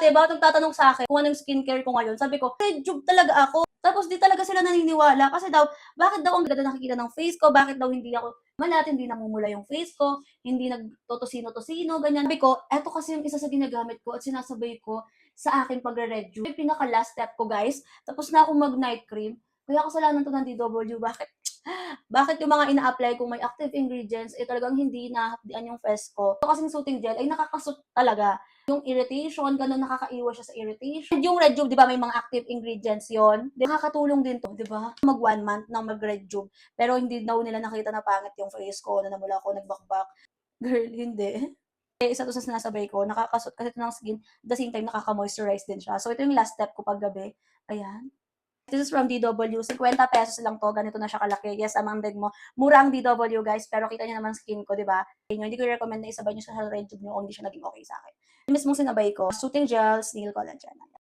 Diba, nagtatanong sa akin kung anong skincare ko ngayon, sabi ko, Rejuve talaga ako. Tapos di talaga sila naniniwala kasi daw, bakit daw ang ganda nakikita ng face ko, bakit daw hindi ako malat, hindi namumula yung face ko, hindi nagtotosino-tosino, ganyan. Sabi ko, eto kasi yung isa sa ginagamit ko at sinasabay ko sa aking pagre-rejuve. Yung pinaka last step ko guys, tapos na akong mag-night cream. Kaya kasalanan to ng DW, bakit? Bakit yung mga ina-apply kong may active ingredients, eh talagang hindi nahapdian yung face ko. Ito kasing soothing gel ay nakakasut talaga. Yung irritation, ganun, nakakaiwas siya sa irritation. And yung Rejuve, di ba, may mga active ingredients yon. Nakakatulong din to, di ba? Mag 1 month nang mag-Rejuve. Pero hindi daw nila nakita na pangit yung face ko, na namula ako, nagbakbak. Girl, hindi. Eh, isa to sa sinasabay ko, nakakasut kasi ito ng skin, at the same time, nakaka-moisturize din siya. So, ito yung last step ko pag gabi. Ayan. This is from DW. 50 pesos lang to. Ganito na siya kalaki. Yes, amang mo. Mura ang DW, guys. Pero kita niyo naman skin ko, di ba? Hindi ko recommend na isabay niyo sa Rejuve niyo kung hindi siya naging okay sa akin. Yung mismong sinabay ko, soothing gel, snail collagen.